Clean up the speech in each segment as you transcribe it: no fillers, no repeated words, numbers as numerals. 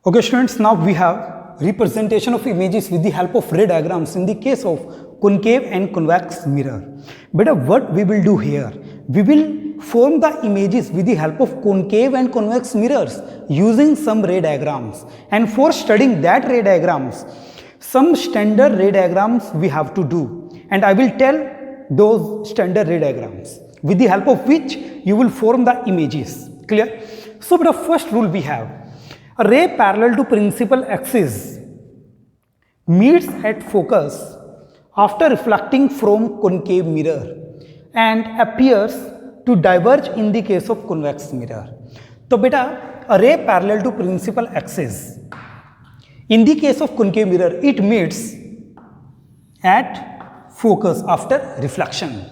Okay students, now we have representation of images with the help of ray diagrams in the case of concave and convex mirror. But what we will do here, we will form the images with the help of concave and convex mirrors using some ray diagrams. And for studying that ray diagrams, some standard ray diagrams we have to do. And I will tell those standard ray diagrams with the help of which you will form the images. Clear? So the first rule we have, a ray parallel to principal axis meets at focus after reflecting from concave mirror and appears to diverge in the case of convex mirror. तो बेटा a ray parallel to principal axis, in the case of concave mirror it meets at focus after reflection,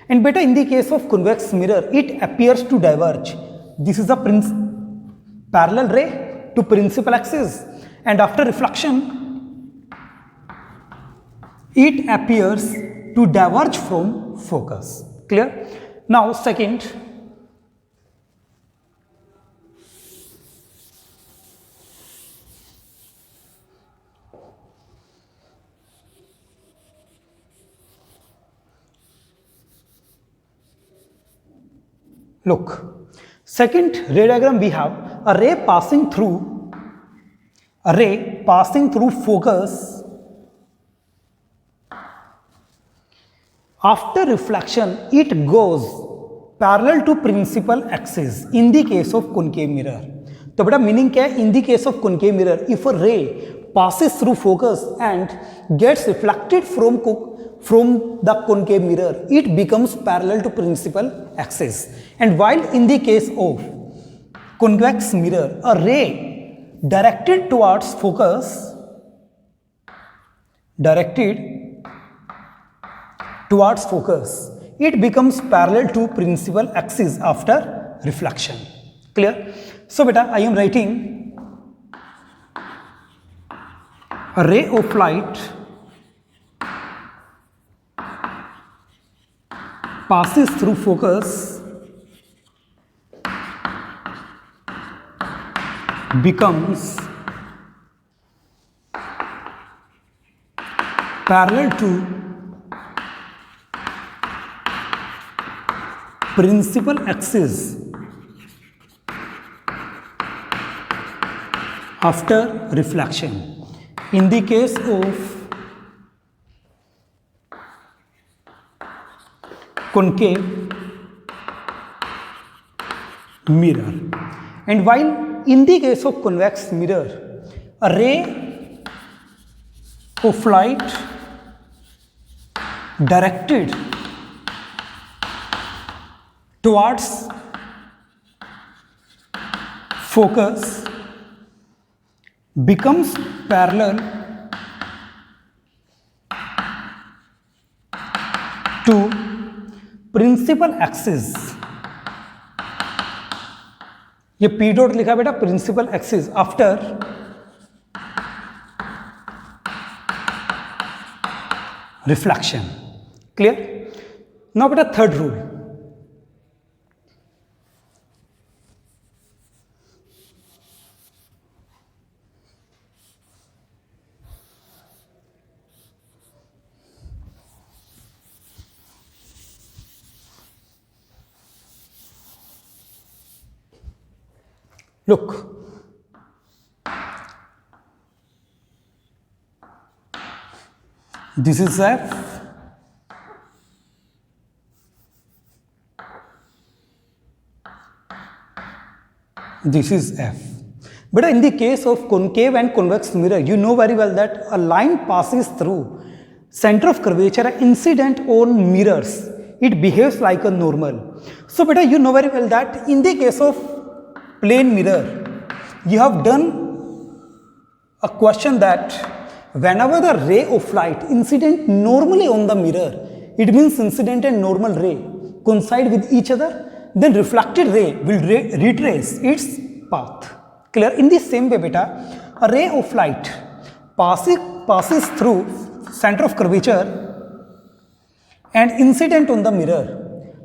and beta in the case of convex mirror it appears to diverge. This is a parallel ray to principal axis, and after reflection it appears to diverge from focus. Clear? Now second, look, second ray diagram we have a ray passing through focus after reflection it goes parallel to principal axis in the case of concave mirror. तो बेटा meaning क्या है, in the case of concave mirror if a ray passes through focus and gets reflected from the concave mirror it becomes parallel to principal axis, and while in the case of convex mirror a ray directed towards focus it becomes parallel to principal axis after reflection. Clear? So beta I am writing a ray of light passes through focus becomes parallel to principal axis after reflection in the case of concave mirror, and while in the case of convex mirror a ray of light directed towards focus becomes parallel to principal axis. ये P dot लिखा बेटा principal axis after reflection. Clear? Now बेटा third rule, look, this is F, this is F. But in the case of concave and convex mirror you know very well that a line passes through center of curvature incident on mirrors, it behaves like a normal. So beta you know very well that in the case of plane mirror you have done a question that whenever the ray of light incident normally on the mirror, it means incident and normal ray coincide with each other, then reflected ray will retrace its path. Clear? In the same way beta a ray of light passes through center of curvature and incident on the mirror,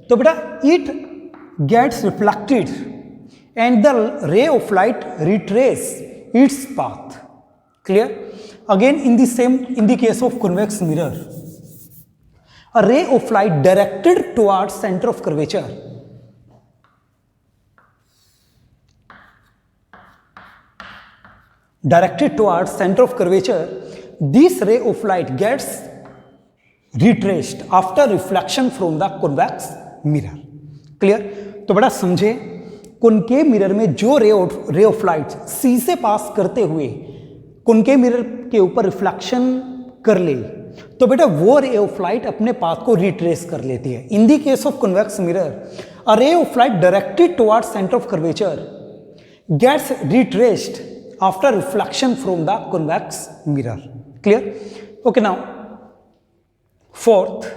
so beta it gets reflected and the ray of light retrace its path. Clear? Again, in the case of convex mirror, a ray of light directed towards center of curvature this ray of light gets retraced after reflection from the convex mirror. Clear? तो बड़ा समझे, concave mirror में जो रे of light सी से पास करते हुए concave mirror के ऊपर रिफ्लेक्शन कर ले, तो बेटा वो रे ऑफ लाइट अपने पाथ को रिट्रेस कर लेती है. In the case of convex mirror, a ray of light directed towards centre of curvature gets retraced after reflection from the convex mirror. Clear? Okay, now fourth,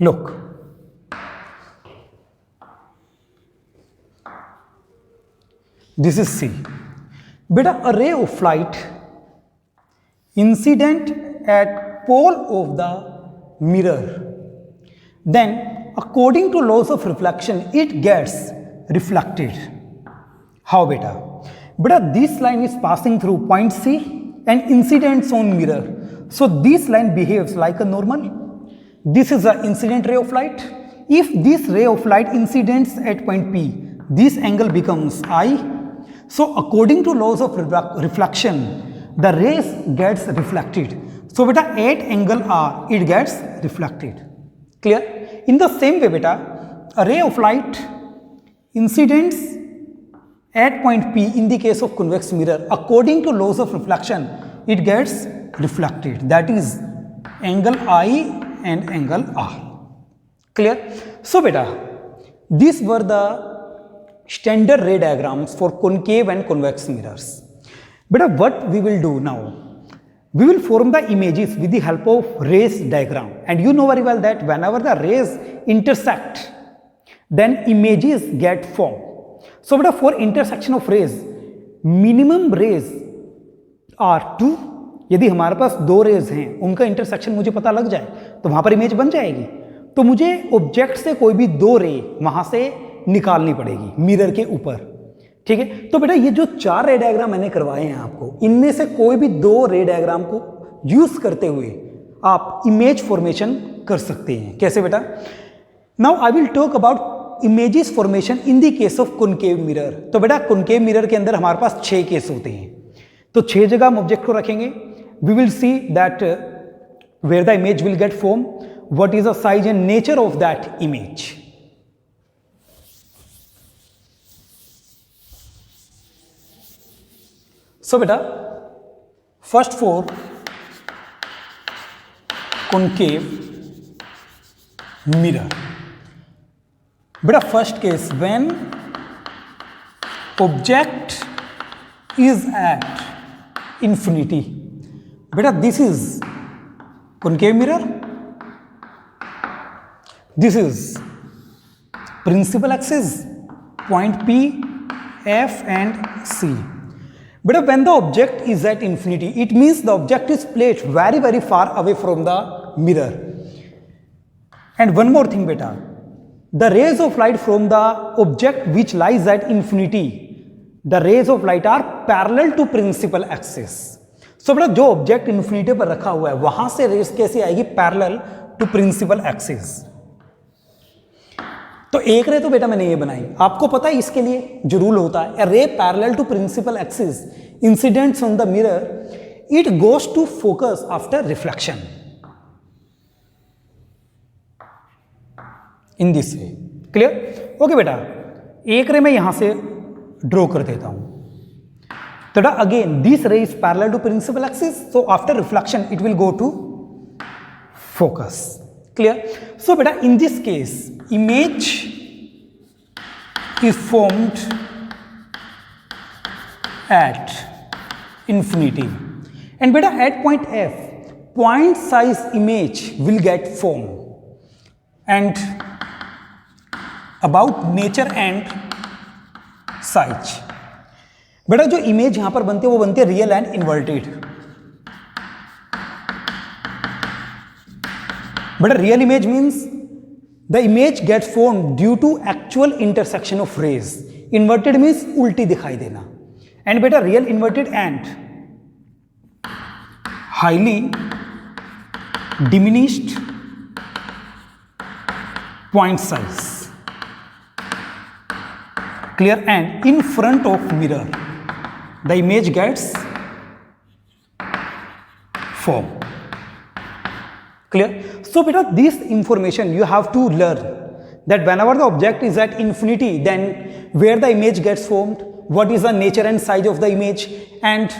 look, this is C. Beta, a ray of light incident at pole of the mirror, then according to laws of reflection it gets reflected. How beta? Beta, this line is passing through point C and incidents on mirror, so this line behaves like a normal. This is the incident ray of light. If this ray of light incidents at point P, this angle becomes I. So according to laws of reflection, the rays gets reflected. So beta, at angle R, it gets reflected. Clear? In the same way beta, a ray of light incidents at point P in the case of convex mirror, according to laws of reflection, it gets reflected. That is angle I and angle R. Clear? So beta, these were the standard ray diagrams for concave and convex mirrors. Beta, what we will do now? We will form the images with the help of rays diagram. And you know very well that whenever the rays intersect, then images get formed. So beta, for intersection of rays, minimum rays are 2. यदि हमारे पास 2 raise हैं, उनका intersection मुझे पता लग जाए तो वहां पर इमेज बन जाएगी. तो मुझे ऑब्जेक्ट से कोई भी 2 रे वहां से निकालनी पड़ेगी मिरर के ऊपर. ठीक है? तो बेटा, ये जो 4 रे डायग्राम मैंने करवाए हैं आपको, इनमें से कोई भी 2 रे डायग्राम को यूज करते हुए आप इमेज फॉर्मेशन कर सकते हैं. कैसे बेटा? Now I will talk about images formation in the case of concave mirror. तो बेटा, कॉनकेव मिरर के अंदर हमारे पास 6 केस होते हैं. तो 6 जगह हम ऑब्जेक्ट को रखेंगे. We will see that where the image will get formed, what is the size and nature of that image. So beta, first for concave mirror. Beta, first case, when object is at infinity. Beta, this is concave mirror, this is principal axis, point P, F and C. Beta, when the object is at infinity, it means the object is placed very, very far away from the mirror. And one more thing beta, the rays of light from the object which lies at infinity, the rays of light are parallel to principal axis. सो बेटा, जो object infinity पर रखा हुआ है वहां से rays कैसे आएगी? Parallel to principal axis. तो एक रे तो बेटा मैंने ये बनाई, आपको पता है इसके लिए जो रूल होता है, a ray parallel to principal axis incidents on the mirror, it goes to focus after reflection in this way. Clear? Okay बेटा, एक रे मैं यहां से ड्रॉ कर देता हूं. So again, this ray is parallel to principal axis, so after reflection it will go to focus. Clear? So beta, in this case, image is formed at infinity, and beta, at point F, point size image will get formed. And about nature and size, बेटा, जो image यहां पर बनती है वो बनती है real and inverted. But a real image means the image gets formed due to actual intersection of rays. Inverted means उल्टी दिखाई देना. And बेटा real inverted and highly diminished point size. Clear? And in front of mirror, the image gets formed. Clear? So beta, this information you have to learn that whenever the object is at infinity, then where the image gets formed, what is the nature and size of the image, and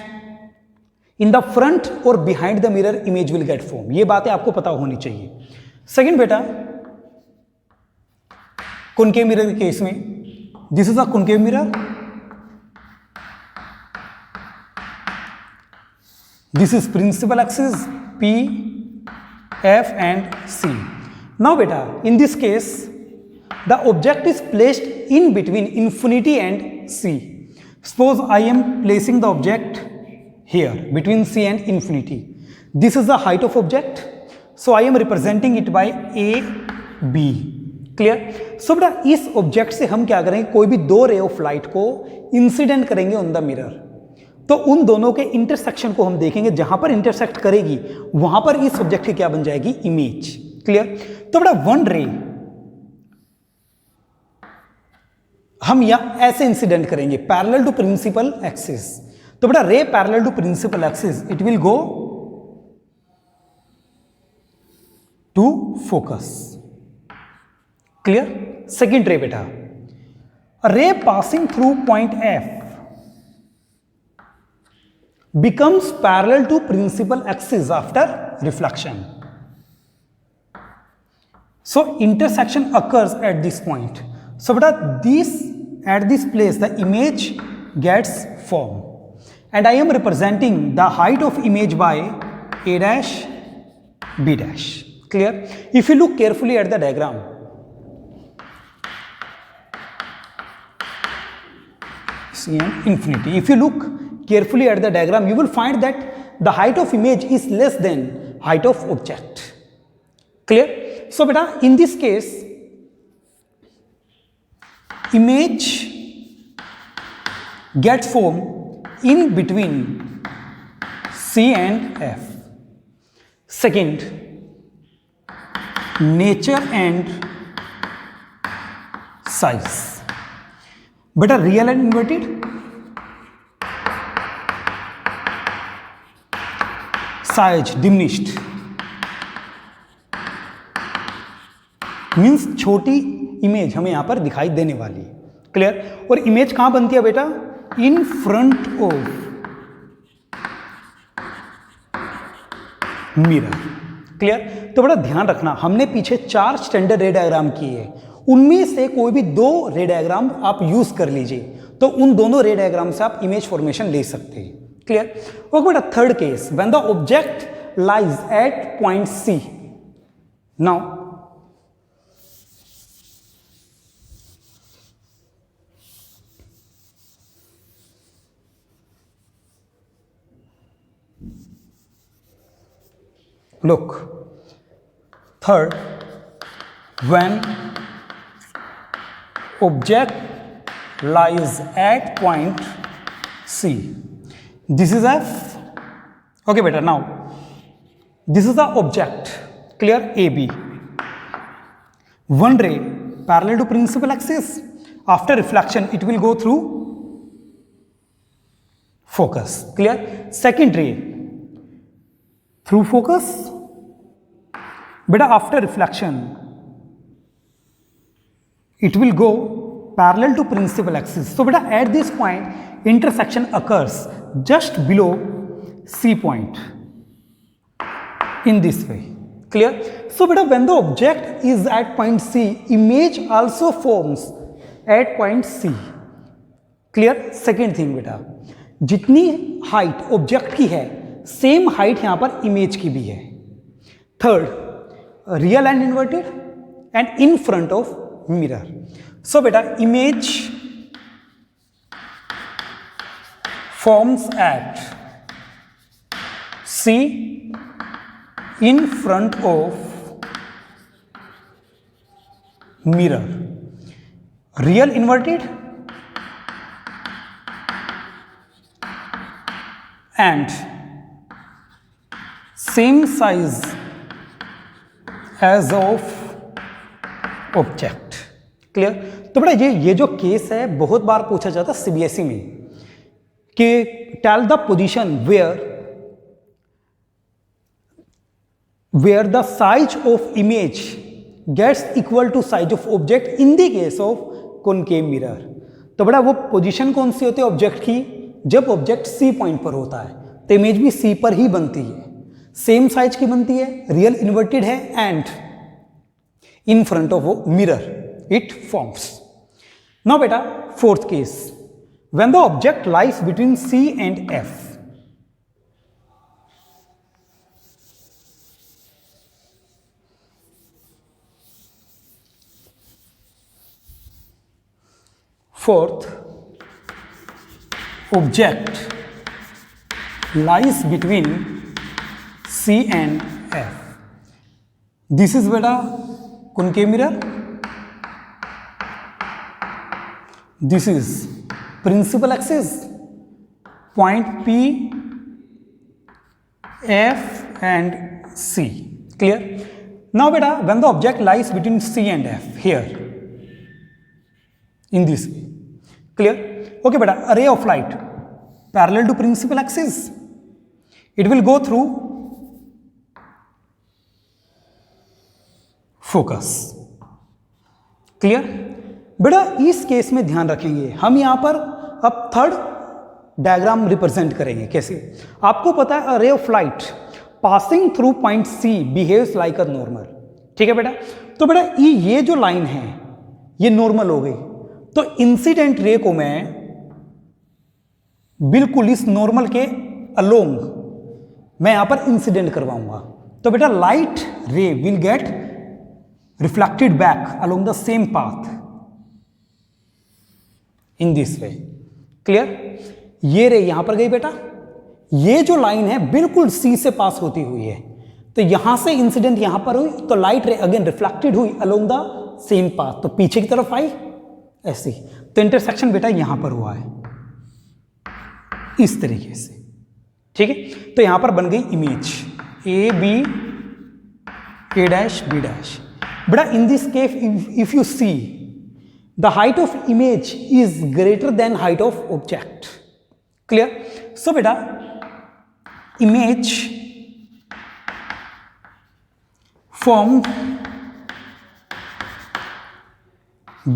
in the front or behind the mirror image will get formed. ये बातें आपको पता होनी चाहिए. Second बेटा, concave mirror के case में, this is a concave mirror. This is principal axis P, F and C. Now beta, in this case, the object is placed in between infinity and C. Suppose I am placing the object here between C and infinity. This is the height of object. So I am representing it by A, B. Clear? So बेटा इस object से हम क्या करेंगे, कोई भी दो रे ऑफ लाइट को इंसिडेंट करेंगे ऑन द मिरर, तो उन दोनों के इंटरसेक्शन को हम देखेंगे, जहां पर इंटरसेक्ट करेगी वहां पर इस ऑब्जेक्ट की क्या बन जाएगी, इमेज. क्लियर? तो बेटा वन रे हम यहां ऐसे इंसिडेंट करेंगे पैरेलल टू प्रिंसिपल एक्सिस. तो बेटा ray parallel to principal axis, it will go to focus. Clear? Second ray बेटा, ray passing through point F becomes parallel to principal axis after reflection. So intersection occurs at this point. So beta this at this place the image gets formed, and I am representing the height of image by A dash, B dash. Clear? If you look carefully at the diagram, C and infinity. If you look carefully at the diagram, you will find that the height of image is less than height of object. Clear? So beta, in this case, image gets formed in between C and F. Second, nature and size. Beta real and inverted, size diminished means छोटी image हमें यहां पर दिखाई देने वाली है. Clear? और image कहां बनती है बेटा, in front of mirror. Clear? तो बेटा ध्यान रखना, हमने पीछे 4 स्टैंडर्ड रे डायग्राम किए हैं, उनमें से कोई भी 2 रे डायग्राम आप यूज कर लीजिए, तो उन दोनों रे डायग्राम से आप इमेज फॉर्मेशन ले सकते हैं. Clear? Okay, but a third case, when the object lies at point C. Now, look, third, when object lies at point C. This is F. Okay beta, now this is the object. Clear? AB. One ray parallel to principal axis, after reflection it will go through focus. Clear? Second ray through focus, beta after reflection it will go parallel to principal axis. So beta at this point intersection occurs just below C point in this way. Clear? So beta when the object is at point C, image also forms at point C. Clear? Second thing beta, जितनी height object की है same height यहां पर image की भी है. Third, real and inverted and in front of mirror. So बेटा image forms at C in front of mirror. Real inverted and same size as of object. Clear? तो बेटा ये जो केस है बहुत बार पूछा जाता है सीबीएसई में कि tell the position where the size of image gets equal to size of object in the case of concave mirror. तो बेटा वो पोजीशन कौन सी होती है ऑब्जेक्ट की? जब ऑब्जेक्ट सी पॉइंट पर होता है तो इमेज भी सी पर ही बनती है, सेम साइज की बनती है, रियल इन्वर्टेड है and in front of mirror it forms. Now बेटा fourth case, when the object lies between C and F. Fourth, object lies between C and F. This is beta concave mirror. This is principal axis, point P, F and C. Clear? Now beta, when the object lies between C and F here in this way. Clear? Okay beta, a ray of light parallel to principal axis, it will go through focus. Clear? बेटा इस case में ध्यान रखेंगे हम यहां पर अब third diagram represent करेंगे. कैसे? आपको पता है ray of light passing through point C behaves like a normal. ठीक है बेटा? तो बेटा ये जो लाइन है ये नॉर्मल हो गई, तो इंसिडेंट रे को मैं बिल्कुल इस नॉर्मल के अलोंग मैं यहां पर इंसिडेंट करवाऊंगा. तो बेटा लाइट रे will get reflected back along the same path in this way. Clear? ये रे यहां पर गई बेटा, ये जो लाइन है बिल्कुल सी से पास होती हुई है, तो यहां से इंसिडेंट यहां पर हुई तो लाइट रे अगेन रिफ्लेक्टेड हुई अलोंग द सेम पाथ, तो पीछे की तरफ आई ऐसी. तो इंटरसेक्शन बेटा यहां पर हुआ है इस तरीके से. ठीक है? तो यहां पर बन गई image A B A dash B dash. बेटा in this case if you see the height of image is greater than height of object. Clear? So बेटा image formed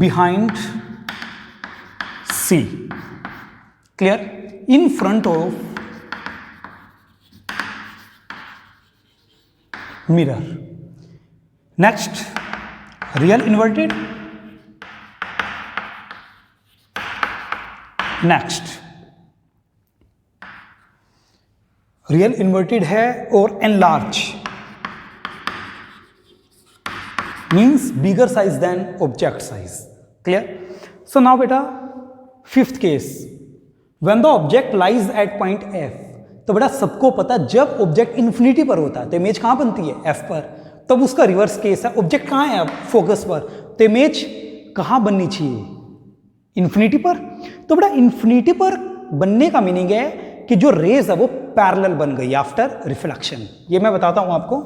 behind C. Clear? In front of mirror. Next, real inverted. Next, real inverted है और enlarge means bigger size than object size. Clear? So now beta fifth case, when the object lies at point F. तो बेटा सबको पता जब object infinity पर होता है तो इमेज कहां बनती है? F पर. तब उसका रिवर्स केस है, ऑब्जेक्ट कहां है अब? फोकस पर. तो इमेज कहां बननी चाहिए? इन्फिनिटी पर. तो बेटा इन्फिनिटी पर बनने का मीनिंग है कि जो रेज है वो पैरेलल बन गई आफ्टर रिफ्लेक्शन. ये मैं बताता हूं आपको.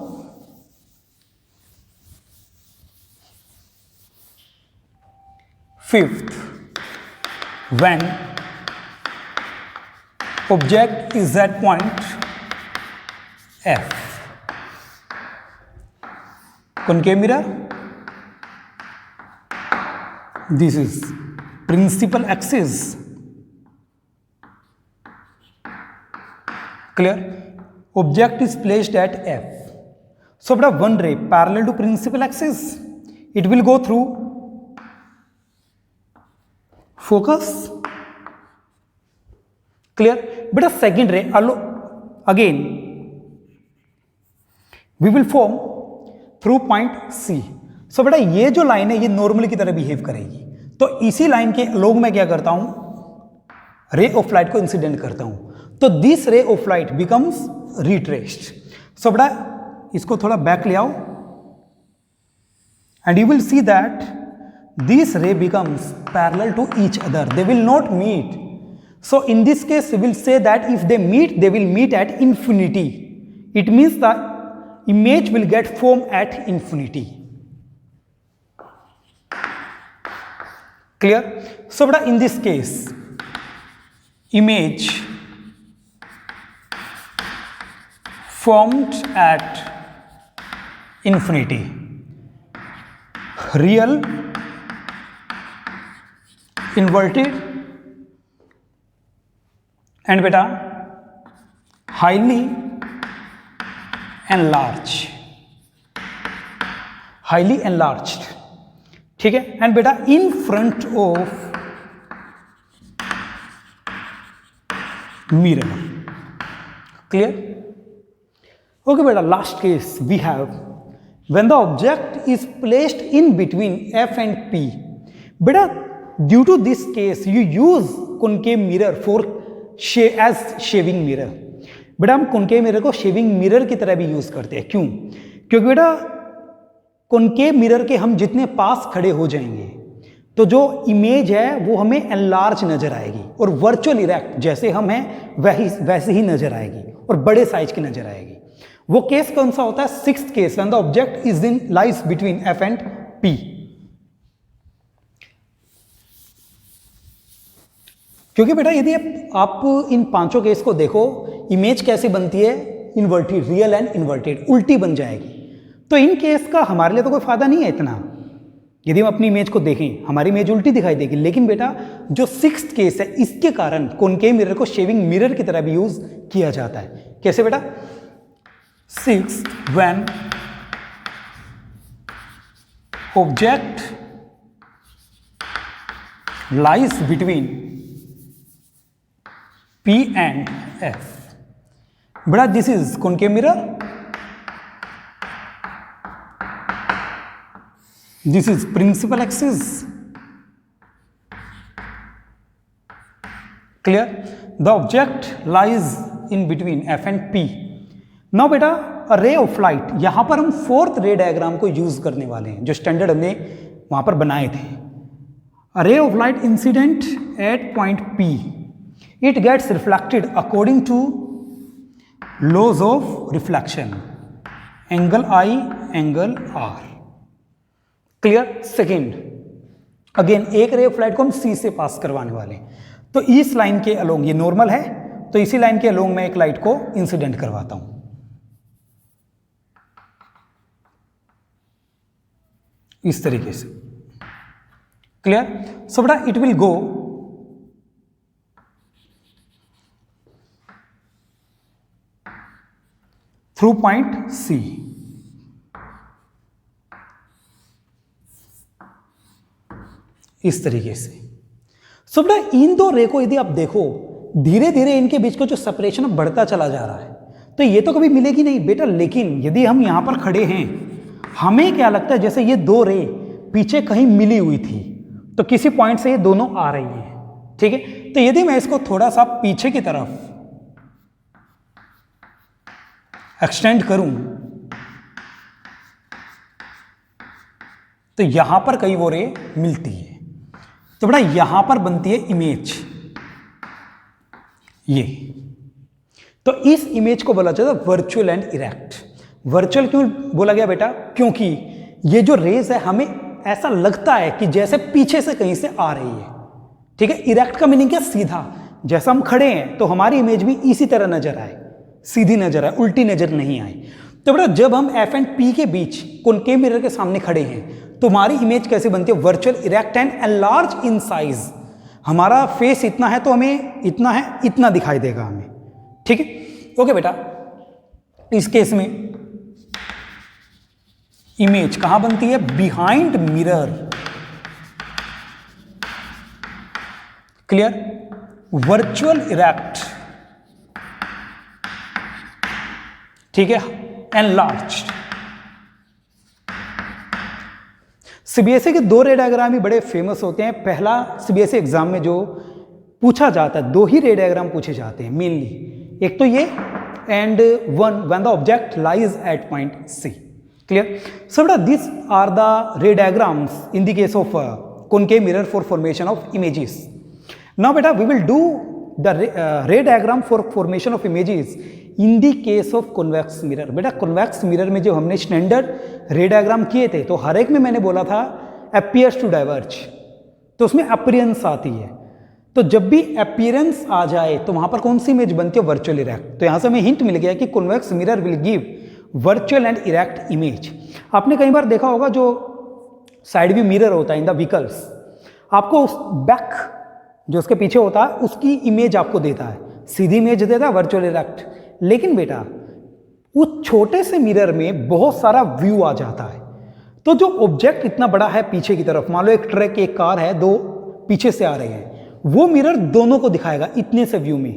Fifth, when object is at point F, concave mirror, this is principal axis. Clear? Object is placed at F. So beta one ray parallel to principal axis, it will go through focus. Clear? But a second ray again we will form through point C. So बेटा ये जो line है ये normal की तरह behave करेगी, तो इसी लाइन के लोग मैं क्या करता हूं? रे ऑफ लाइट को इंसिडेंट करता हूं, तो this ray of light becomes retraced. So बेटा इसको थोड़ा बैक ले आओ and you will see that this ray becomes parallel to each other. They will not meet. So in this case, we will say that if they meet, they will meet at infinity. It means the image will get formed at infinity. Clear? So beta, in this case, image formed at infinity, real, inverted, and beta highly enlarged, highly enlarged, ठीक है, and बेटा in front of mirror. Clear? Okay बेटा, last case we have when the object is placed in between F and P. बेटा due to this case you use concave mirror for as shaving mirror. बेटा हम concave mirror को shaving mirror की तरह भी use करते हैं. क्यों? क्योंकि बेटा कॉनकेव मिरर के हम जितने पास खड़े हो जाएंगे तो जो इमेज है वो हमें एनलार्ज नजर आएगी, और वर्चुअल इरेक्ट जैसे हम हैं वैसे ही नजर आएगी और बड़े साइज की नजर आएगी. वो केस कौन सा होता है? Sixth case, when the object is in lies between F and P. क्योंकि बेटा यदि आप इन पांचों केस को देखो, इमेज कैसे बनती है? इन्वर्टेड, रियल एंड इन्वर्टेड, उल्टी बन जाएगी. तो इन केस का हमारे लिए तो कोई फायदा नहीं है इतना. यदि हम अपनी इमेज को देखें, हमारी इमेज उल्टी दिखाई देगी. लेकिन बेटा जो सिक्स्थ केस है, इसके कारण कॉनकेव मिरर को शेविंग मिरर की तरह भी यूज किया जाता है. कैसे बेटा? Sixth, when object lies between P and F. बेटा this is concave mirror, this is principal axis. Clear? The object lies in between F and P. Now बेटा अ रे ऑफ लाइट, यहां पर हम फोर्थ रे diagram को use करने वाले हैं जो स्टैंडर्ड हमने वहां पर बनाए थे. A ray of light incident at point P. It gets reflected according to laws of reflection, angle I, angle R. Clear? Second, again एक रे ऑफ लाइट को हम C से पास करवाने वाले हैं. तो इस लाइन के अलोंग, ये नॉर्मल है, तो इसी लाइन के अलोंग मैं एक लाइट को इंसिडेंट करवाता हूं इस तरीके से. क्लियर? सो बेटा it will go through point C. इस तरीके से. सो बेटा इन दो रे को यदि आप देखो, धीरे धीरे इनके बीच का जो सेपरेशन बढ़ता चला जा रहा है, तो ये तो कभी मिलेगी नहीं बेटा. लेकिन यदि हम यहां पर खड़े हैं, हमें क्या लगता है जैसे ये दो रे पीछे कहीं मिली हुई थी, तो किसी पॉइंट से ये दोनों आ रही है. ठीक है? तो यदि मैं इसको थोड़ा सा पीछे की तरफ एक्सटेंड करूं, तो यहां पर कई वो रे मिलती है. तो बेटा यहां पर बनती है इमेज ये. तो इस इमेज को बोला जाता है वर्चुअल एंड इरेक्ट. वर्चुअल क्यों बोला गया बेटा? क्योंकि ये जो रेज है हमें ऐसा लगता है कि जैसे पीछे से कहीं से आ रही है. ठीक है? इरेक्ट का मीनिंग क्या? सीधा. जैसा हम खड़े हैं तो हमारी इमेज भी इसी तरह नजर आए, सीधी नजर आए, उल्टी नजर नहीं आई. तो बेटा जब हम एफ एंड पी के बीच कॉनकेव मिरर के सामने खड़े हैं, तो हमारी इमेज कैसे बनती है? Virtual, erect and enlarge in size. हमारा फेस इतना है तो हमें इतना है, इतना दिखाई देगा हमें. ठीक है? ओके बेटा, इस केस में इमेज कहां बनती है? Behind mirror. Clear? Virtual erect, ठीक है, एनलार्ज्ड. सीबीएसई के दो रे डायग्राम भी बड़े फेमस होते हैं. पहला सीबीएसई एग्जाम में जो पूछा जाता है, दो ही रे डायग्राम पूछे जाते हैं मेनली. एक तो ये and one when the object lies at point C. Clear? So beta, these are the ray diagrams in the case of concave mirror for formation of images. Now beta, we will do the ray diagram for formation of images in the case of convex mirror. बेटा convex mirror में जो हमने standard रे diagram किए थे तो हर एक में मैंने बोला था appears to diverge, तो उसमें अपीयरेंस आती है. तो जब भी अपीयरेंस आ जाए तो वहां पर कौन सी इमेज बनती है? Virtual erect. तो यहां से हमें हिंट मिल गया कि convex mirror will give virtual and erect image. आपने कई बार देखा होगा जो साइड व्यू मिरर होता है इन द व्हीकल्स, आपको उस बैक जो उसके पीछे होता है उसकी इमेज आपको देता है, सीधी इमेज देता है वर्चुअल इरेक्ट. लेकिन बेटा उस छोटे से मिरर में बहुत सारा व्यू आ जाता है, तो जो ऑब्जेक्ट इतना बड़ा है पीछे की तरफ, मान लो एक ट्रक एक कार है, दो पीछे से आ रहे हैं, वो मिरर दोनों को दिखाएगा इतने से व्यू में.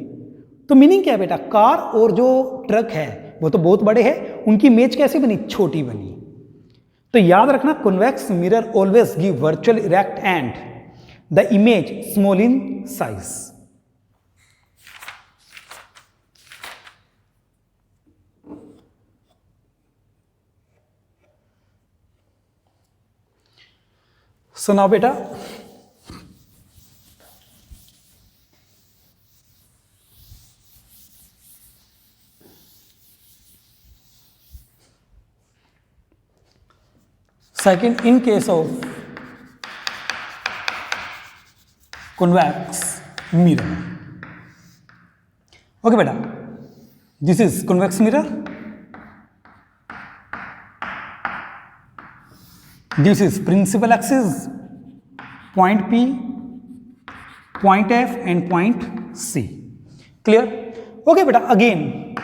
तो मीनिंग क्या है बेटा? कार और जो ट्रक है वो तो बहुत बड़े हैं, उनकी इमेज कैसी बनी? छोटी बनी. तो याद रखना convex mirror always give virtual erect and the image small in size. So now beta, second, in case of convex mirror. Okay beta, this is convex mirror, this is principal axis, point P, point F and point C. Clear? Okay beta, again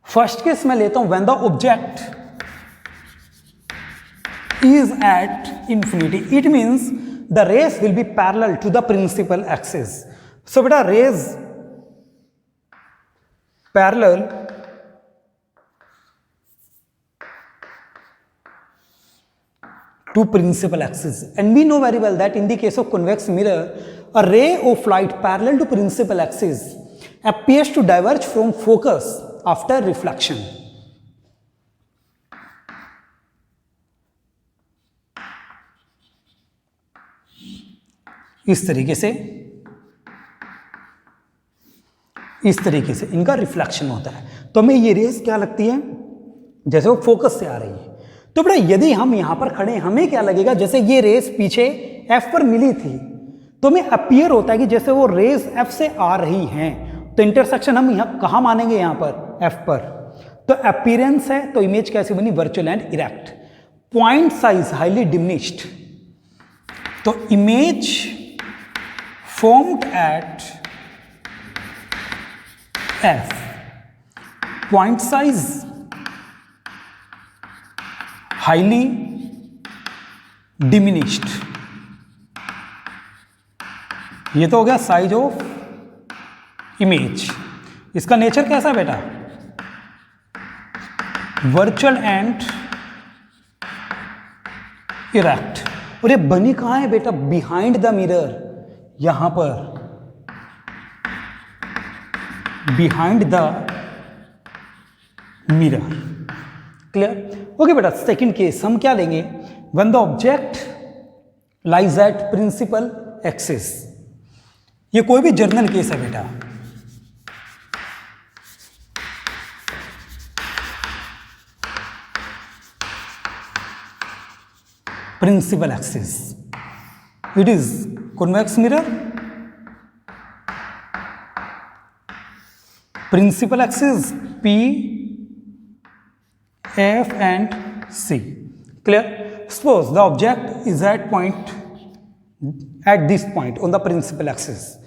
first case मैं लेता हूं when the object is at infinity, it means the rays will be parallel to the principal axis. So beta, rays parallel to principal axis, and we know very well that in the case of convex mirror a ray of light parallel to principal axis appears to diverge from focus after reflection. इस तरीके से इनका reflection होता है. तो हमें ये race क्या लगती है? जैसे वो फोकस से आ रही है. तो बेटा यदि हम यहां पर खड़े हैं, हमें क्या लगेगा? जैसे ये रेस पीछे एफ पर मिली थी, तो हमें अपीयर होता है कि जैसे वो रेस एफ से आ रही हैं. तो इंटरसेक्शन हम यहां कहां मानेंगे? यहां पर एफ पर. तो अपीयरेंस है, तो इमेज कैसी बनी? Virtual and erect. Point size highly diminished, तो image formed at F. Point size highly diminished. ये तो हो गया साइज ऑफ इमेज. इसका नेचर कैसा है बेटा? Virtual and erect. और ये बनी कहां है बेटा? Behind the mirror. यहां पर behind the mirror. Clear? Okay बेटा, सेकंड केस हम क्या लेंगे? When the object lies at principal axis. ये कोई भी जर्नल केस है बेटा. Principal axis, it is convex mirror, principal axis P, F and C. Clear? Suppose the object is at this point on the principal axis.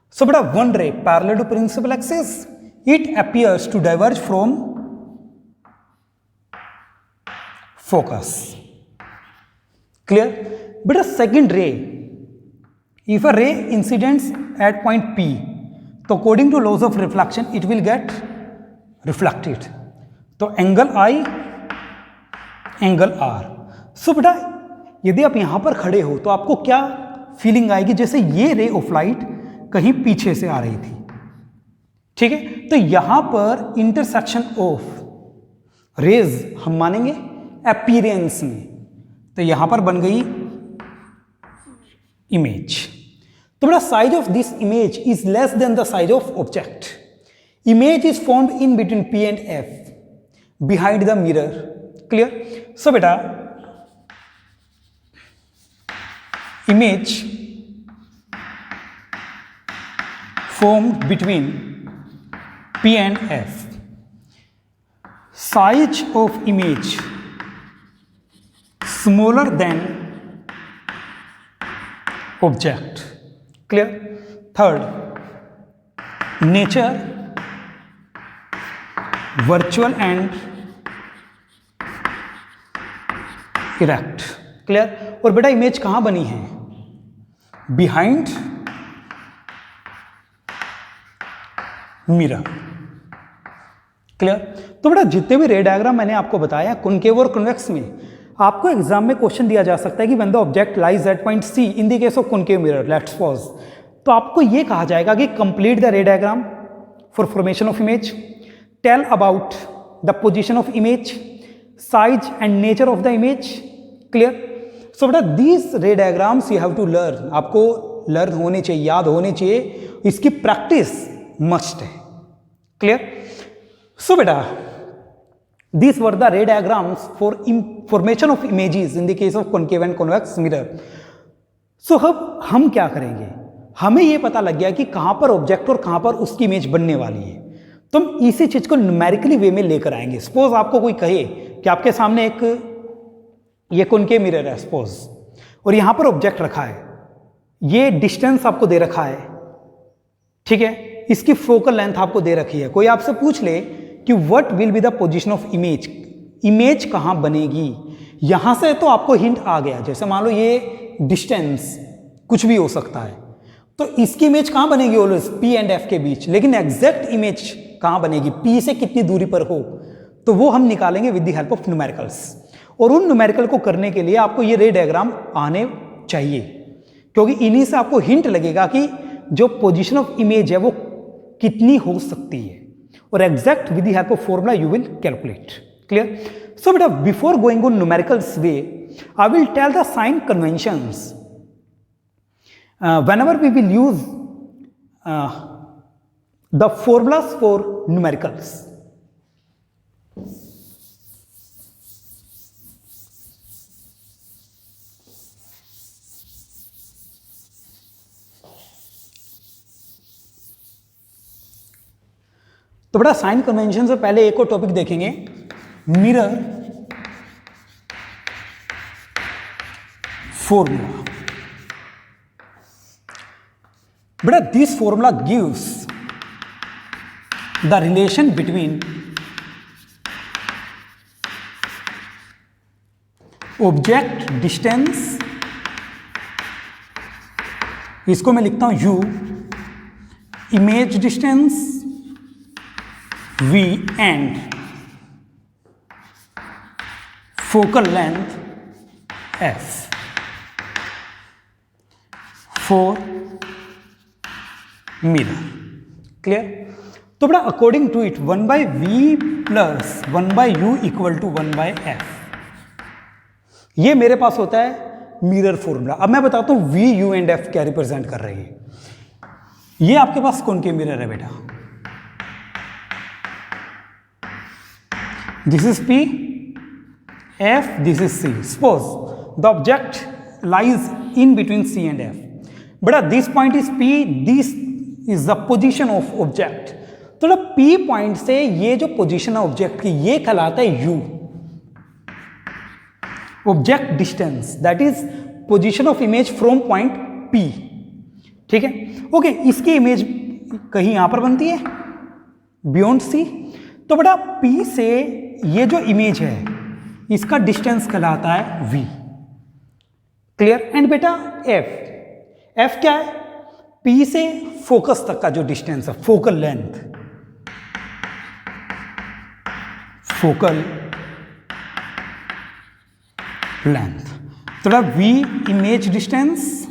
So beta, one ray parallel to principal axis, it appears to diverge from focus. Clear? Beta, second ray, if a ray incidents at point P, तो according to laws of reflection it will get reflected. तो angle I, angle R. सो बेटा यदि आप यहां पर खड़े हो तो आपको क्या फीलिंग आएगी? जैसे ये रे ऑफ लाइट कहीं पीछे से आ रही थी. ठीक है, तो यहां पर इंटरसेक्शन ऑफ रेज हम मानेंगे, अपीयरेंस में, तो यहां पर बन गई इमेज। तो बेटा size of this image is less than the size of object. Image is formed in between P and F behind the mirror. Clear? So बेटा image formed between P and F. Size of image smaller than object. Clear? Third, nature virtual and erect. Clear? और बेटा image कहाँ बनी है? Behind mirror. Clear? तो बेटा जितने भी रे डायग्राम मैंने आपको बताया कॉनकेव और कन्वेक्स में, आपको एग्जाम में क्वेश्चन दिया जा सकता है कि when the object lies at point C in the case of concave mirror, let's suppose, तो आपको ये कहा जाएगा कि complete the ray diagram for formation of image, tell about the position of image, size and nature of the image. Clear? So बेटा these ray diagrams you have to learn, आपको learn होने चाहिए, याद होने चाहिए, इसकी प्रैक्टिस मस्ट है। Clear? So बेटा these were the ray diagrams for formation of images in the case of concave and convex mirror. So अब हम क्या करेंगे? हमें ये पता लग गया कि कहाँ पर ऑब्जेक्ट और कहाँ पर उसकी इमेज बनने वाली है, तो हम इसी चीज को न्यूमेरिकली वे में लेकर आएंगे। सपोज आपको कोई कहे कि आपके सामने एक ये कॉनकेव मिरर है सपोज, और यहाँ पर ऑब्जेक्ट रखा है, ये डिस्टेंस आपको दे रखा है, ठीक है, इसकी फोकल लेंथ आपको दे रखी है। कोई आपसे पूछ ले कि what will be the position of image, image कहाँ बनेगी, यहां से तो आपको हिंट आ गया। जैसे मान लो ये डिस्टेंस कुछ भी हो सकता है, तो इसकी इमेज कहाँ बनेगी? ऑलवेज P and F के बीच। लेकिन एग्जैक्ट इमेज कहाँ बनेगी, P से कितनी दूरी पर हो, तो वो हम निकालेंगे with the help of numericals. और उन न्यूमेरिकल को करने के लिए आपको ये रे डायग्राम आने चाहिए, क्योंकि इन्हीं से आपको हिंट लगेगा कि जो पोजीशन ऑफ इमेज है वो कितनी हो सकती है, और exact with the help of formula you will calculate. Clear? So बेटा before going on numericals way, I will tell the sign conventions whenever we will use the formulas for numericals. तो बड़ा साइन कन्वेंशन से पहले एक और topic देखेंगे, mirror formula. बेटा this formula gives the relation between object distance, इसको मैं लिखता हूं U, image distance V and focal length F for mirror. Clear? तो बड़ा according to it 1/V plus 1/U equal to 1/F, ये मेरे पास होता है मिरर फॉर्मूला। अब मैं बताता हूं V, U एंड F क्या रिप्रेजेंट कर रही है। ये आपके पास कॉनकेव मिरर है बेटा, this is P, F, this is C. Suppose the object lies in between C and F. But this point is P, this is the position of object. तो P point से ये जो position है object की, ये कहलाता है U, object distance, that is position of image from point P। ठीक है, ओके। इसकी इमेज कहीं यहां पर बनती है बियॉन्ड C, तो बेटा P से ये जो इमेज है इसका डिस्टेंस कहलाता है V। क्लियर? एंड बेटा F क्या है? P से फोकस तक का जो डिस्टेंस है, फोकल लेंथ, फोकल लेंथ। तो बेटा V image distance,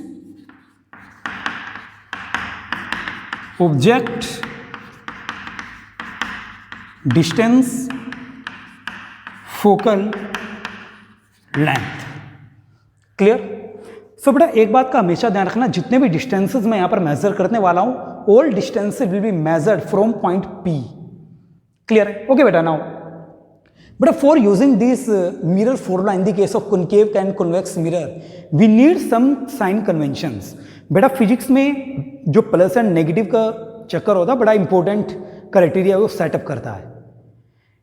object distance, focal length. Clear? So बेटा एक बात का हमेशा ध्यान रखना, जितने भी डिस्टेंसेस मैं यहां पर मेजर करने वाला हूं, all distances will be measured from point P। Clear है? ओके बेटा, नाउ बेटा for using this mirror formula in the case of concave and convex mirror we need some sign conventions. बेटा फिजिक्स में जो plus and negative का चक्कर होता है, बड़ा इंपॉर्टेंट क्राइटेरिया वो सेटअप करता है।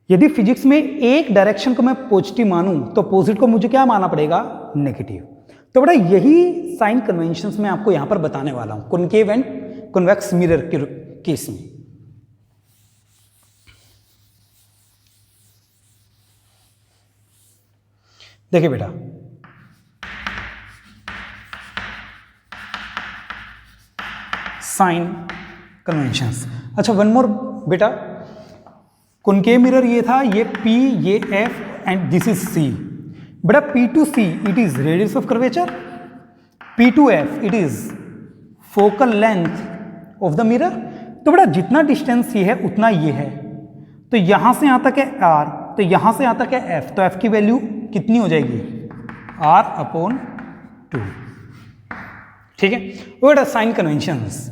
यदि फिजिक्स में एक डायरेक्शन को मैं पॉजिटिव मानूं तो अपोजिट को मुझे क्या मानना पड़ेगा? नेगेटिव। तो बेटा यही साइन कन्वेंशंस मैं आपको यहां पर बताने वाला हूं कॉनकेव एंड कॉन्वेक्स मिरर के केस में। देखिए बेटा, साइन कन्वेंशंस। अच्छा वन मोर बेटा, कॉनकेव मिरर ये था, ये P, ये F and this is C। बेटा P to C it is radius of curvature, P to F it is focal length of the mirror. तो बेटा जितना डिस्टेंस ये है उतना ये है, तो यहां से यहां तक है R, तो यहां से यहां तक है F, तो F की वैल्यू कितनी हो जाएगी? R/2। ठीक है? वो बेटा साइन कन्वेंशंस,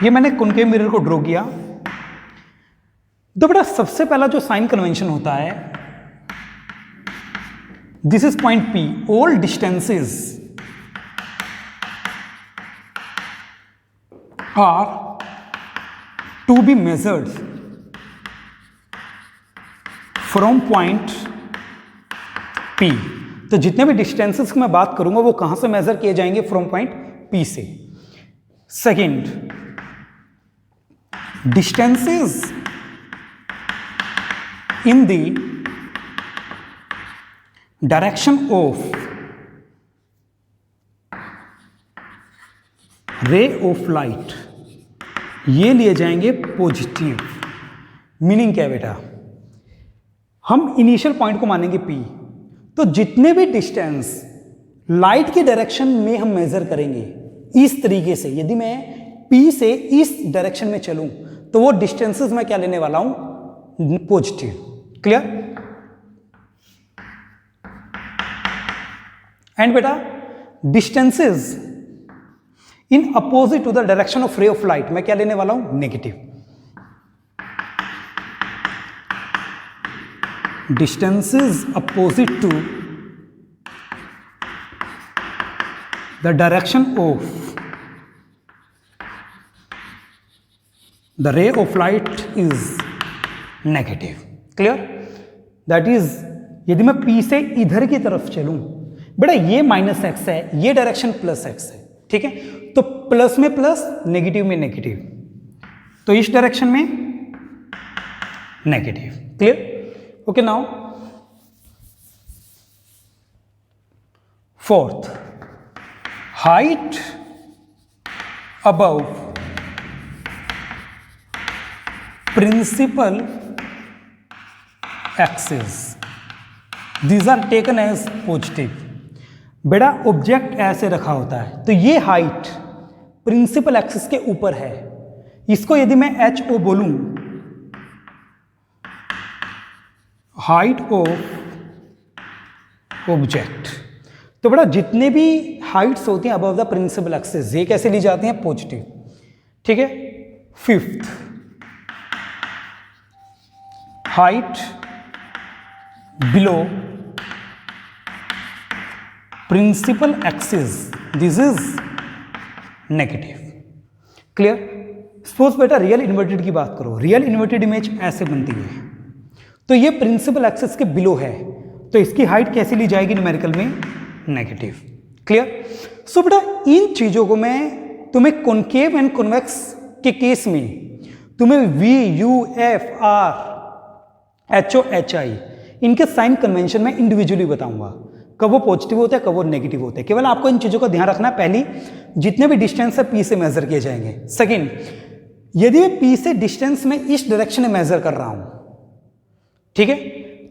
ये मैंने कॉनकेव मिरर को ड्रॉ किया। तो बेटा सबसे पहला जो साइन कन्वेंशन होता है, this is point P, all distances are to be measured from point P। तो जितने भी डिस्टेंसेस की मैं बात करूंगा वो कहां से मेजर किए जाएंगे? फ्रॉम पॉइंट P से। Second, distances in the direction of ray of light, ये लिए जाएंगे पॉजिटिव। मीनिंग क्या है बेटा? हम इनिशियल पॉइंट को मानेंगे P, तो जितने भी डिस्टेंस लाइट के डायरेक्शन में हम मेजर करेंगे इस तरीके से, यदि मैं P से इस डायरेक्शन में चलूं तो वो डिस्टेंसेस मैं क्या लेने वाला हूं? पॉजिटिव। क्लियर? एंड बेटा distances in opposite to the direction of ray of light मैं क्या लेने वाला हूं? Negative. Distances opposite to the direction of the ray of light is negative। clear? that is यदि मैं P से इधर की तरफ चलूं, बेटा ये -x है, ये डायरेक्शन +x है। ठीक है? तो प्लस में प्लस, नेगेटिव में नेगेटिव, तो इस डायरेक्शन में negative. Clear? Okay, now fourth, height above principal axis, these are taken as positive। बेटा ऑब्जेक्ट ऐसे रखा होता है, तो ये हाइट प्रिंसिपल एक्सिस के ऊपर है, इसको यदि मैं HO बोलूं, हाइट ऑफ ऑब्जेक्ट, तो बेटा जितने भी हाइट्स होती हैं अबव द प्रिंसिपल एक्सिस, ये कैसे ली जाती हैं? पॉजिटिव। ठीक है? Fifth, height below principal axis, this is negative. Clear? Suppose बेटा रियल इन्वर्टेड की बात करो, रियल इन्वर्टेड इमेज ऐसे बनती है, तो ये प्रिंसिपल एक्सिस के बिलो है, तो इसकी हाइट कैसे ली जाएगी न्यूमेरिकल में? नेगेटिव। क्लियर? सो बेटा इन चीजों को मैं तुम्हें कॉनकेव एंड कॉन्वेक्स के केस में तुम्हें V, U, F, R, HO, HI इनके साइन कन्वेंशन में इंडिविजुअली बताऊंगा, कब वो पॉजिटिव होते हैं, कब वो नेगेटिव होते हैं। केवल आपको इन चीजों का ध्यान रखना है। पहली, जितने भी डिस्टेंस है P से मेजर किए जाएंगे। सेकंड, यदि मैं P से डिस्टेंस में इस डायरेक्शन में मेजर कर रहा हूं, ठीक है,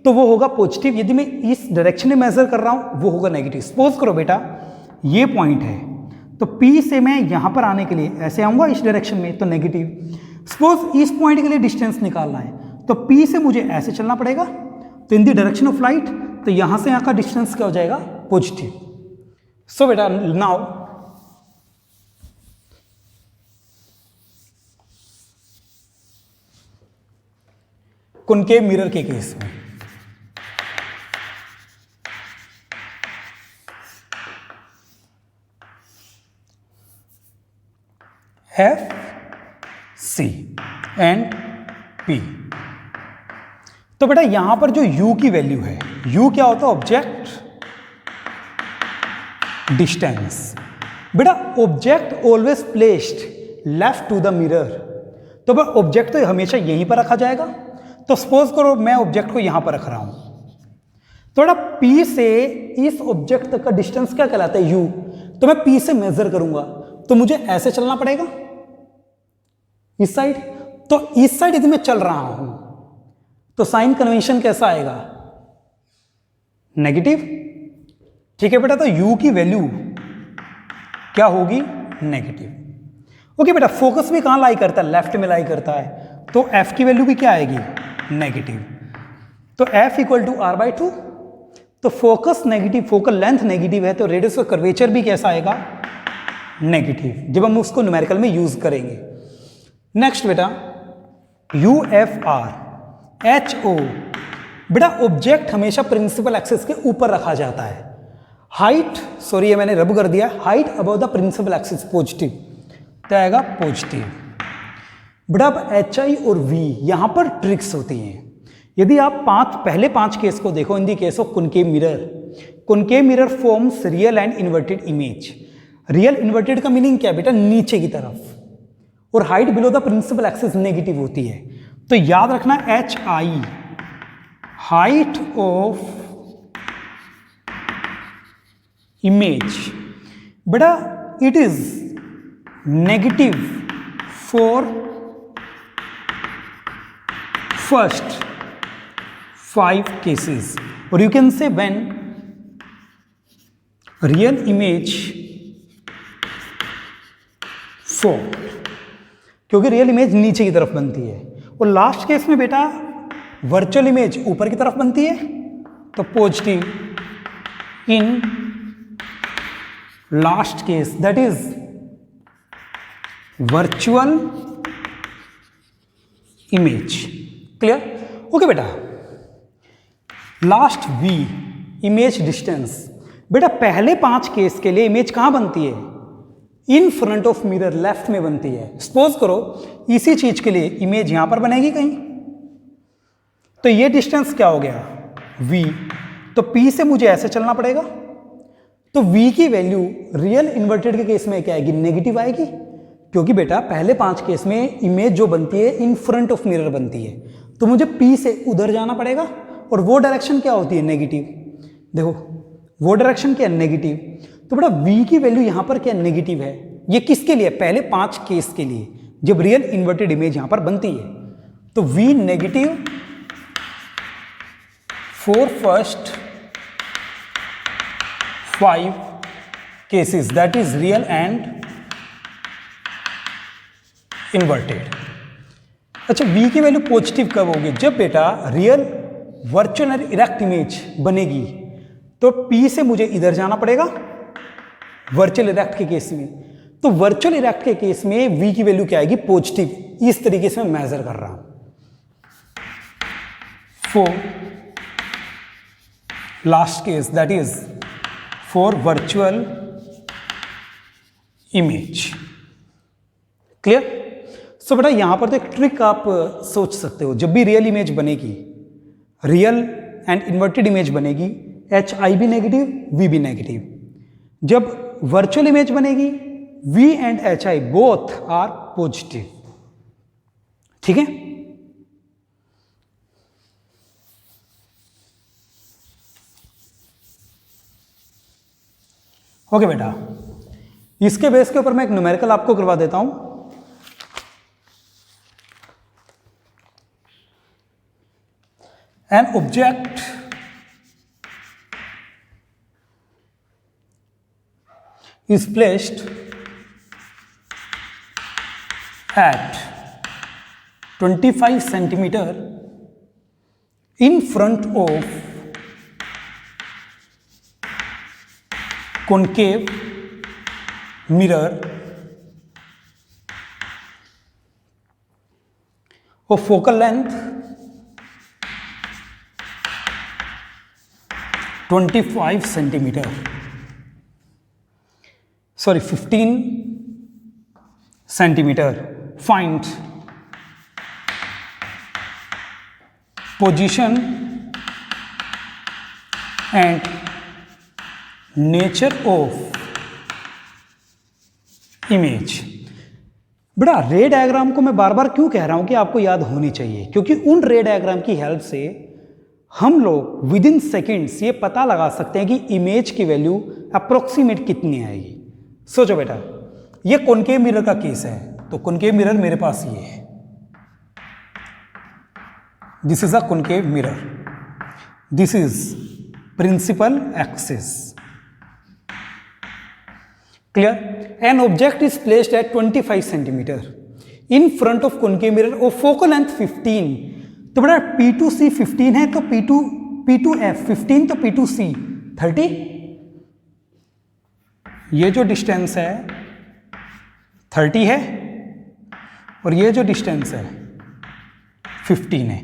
तो वो होगा पॉजिटिव। यदि मैं इस डायरेक्शन में मेजर कर रहा हूं वो होगा नेगेटिव। सपोज करो बेटा ये पॉइंट है, तो P से मैं यहां पर आने के लिए ऐसे आऊंगा इस डायरेक्शन में, तो नेगेटिव। सपोज इस पॉइंट के लिए डिस्टेंस निकालना है, तो P से मुझे ऐसे चलना पड़ेगा, तो in the direction of light, तो यहां से यहां का डिस्टेंस क्या हो जाएगा, पॉजिटिव. सो बेटा नाउ कॉनकेव मिरर के केस में एफ सी एंड पी. तो बेटा यहां पर जो u की वैल्यू है, u क्या होता है, ऑब्जेक्ट डिस्टेंस. बेटा object always placed left to the mirror, तो बेटा ऑब्जेक्ट तो हमेशा यहीं पर रखा जाएगा. तो सपोज करो मैं ऑब्जेक्ट को यहां पर रख रहा हूं, तो बेटा P से इस ऑब्जेक्ट तक का डिस्टेंस क्या कहलाता है, u. तो मैं P से मेजर करूंगा, तो मुझे ऐसे चलना पड़ेगा इस साइड. तो इस साइड यदि मैं चल रहा हूं तो साइन कन्वेंशन कैसा आएगा, नेगेटिव. ठीक है बेटा, तो u की वैल्यू क्या होगी, नेगेटिव. ओके बेटा, फोकस भी कहां लाई करता है, लेफ्ट में लाई करता है, तो f की वैल्यू भी क्या आएगी, नेगेटिव. तो f equal to r by 2. तो focus negative, focal length negative है, तो रेडियस का कर्वेचर भी कैसा आएगा, नेगेटिव, जब हम उसको न्यूमेरिकल में यूज करेंगे. नेक्स्ट बेटा UFR HO. बेटा ऑब्जेक्ट हमेशा प्रिंसिपल एक्सिस के ऊपर रखा जाता है. हाइट, सॉरी ये मैंने रब कर दिया, height above the principal axis positive, तो आएगा पॉजिटिव. बेटा अब HI और V यहां पर ट्रिक्स होती हैं. यदि आप पहले पांच केस को देखो, in the case of concave mirror forms real and inverted image. Real inverted का मीनिंग क्या है बेटा, नीचे की तरफ, और height below the principal axis negative होती है. तो याद रखना HI हाइट ऑफ इमेज, बेटा it is negative for first 5 cases, or you can say when real image form, क्योंकि रियल इमेज नीचे की तरफ बनती है, और लास्ट केस में बेटा वर्चुअल इमेज ऊपर की तरफ बनती है, तो positive in last case, that is virtual image. Clear? Okay बेटा, लास्ट V इमेज डिस्टेंस. बेटा पहले 5 केस के लिए इमेज कहां बनती है, इन फ्रंट ऑफ मिरर, लेफ्ट में बनती है. सपोज करो इसी चीज के लिए इमेज यहां पर बनेगी कहीं, तो ये डिस्टेंस क्या हो गया, V. तो P से मुझे ऐसे चलना पड़ेगा, तो V की वैल्यू रियल इन्वर्टेड के केस में क्या आएगी, नेगेटिव आएगी, क्योंकि बेटा पहले 5 केस में इमेज जो बनती है इन फ्रंट ऑफ मिरर बनती है, तो मुझे P से उधर जाना पड़ेगा, और वो डायरेक्शन क्या होती है, नेगेटिव. देखो वो डायरेक्शन क्या है, नेगेटिव. तो बेटा V की वैल्यू यहां पर क्या नेगेटिव है, ये किसके लिए, पहले 5 केस के लिए, जब रियल इन्वर्टेड इमेज यहां पर बनती है. तो V negative for first 5 cases, that is real and inverted. अच्छा, V की वैल्यू पॉजिटिव कब होगी, जब बेटा रियल वर्चुअल और इरेक्ट इमेज बनेगी, तो P से मुझे इधर जाना पड़ेगा वर्चुअल इरेक्ट के केस में. तो वर्चुअल इरेक्ट के केस में V की वैल्यू क्या आएगी, पॉजिटिव. इस तरीके से मैं मेजर कर रहा हूं. For last case, that is for virtual image. Clear? So बेटा यहां पर तो एक ट्रिक आप सोच सकते हो, जब भी रियल इमेज बनेगी, रियल एंड इन्वर्टेड इमेज बनेगी, HI भी नेगेटिव, V भी नेगेटिव. जब वर्चुअल इमेज बनेगी, V and HI both are positive. ठीक है? ओके बेटा, इसके बेस के ऊपर मैं एक न्यूमेरिकल आपको करवा देता हूं. An object is placed at 25 centimeter in front of concave mirror of focal length 25 centimeter, sorry 15 centimeter. Find position and nature of image. बेटा रे डायग्राम को मैं बार बार क्यों कह रहा हूं कि आपको याद होनी चाहिए, क्योंकि उन रे डायग्राम की हेल्प से हम लोग विद इन सेकेंड्स ये पता लगा सकते हैं कि इमेज की वैल्यू अप्रोक्सीमेट कितनी आएगी. सोचो बेटा, ये कॉनकेव मिरर का केस है, तो कॉनकेव मिरर मेरे पास ये है, this is a concave mirror, this is principal axis. Clear? An object is placed at 25 centimeter in front of concave mirror of focal length 15. तो बेटा P2C 15 है, तो P2F 15, तो P2C 30. ये जो डिस्टेंस है 30 है और ये जो डिस्टेंस है 15 है.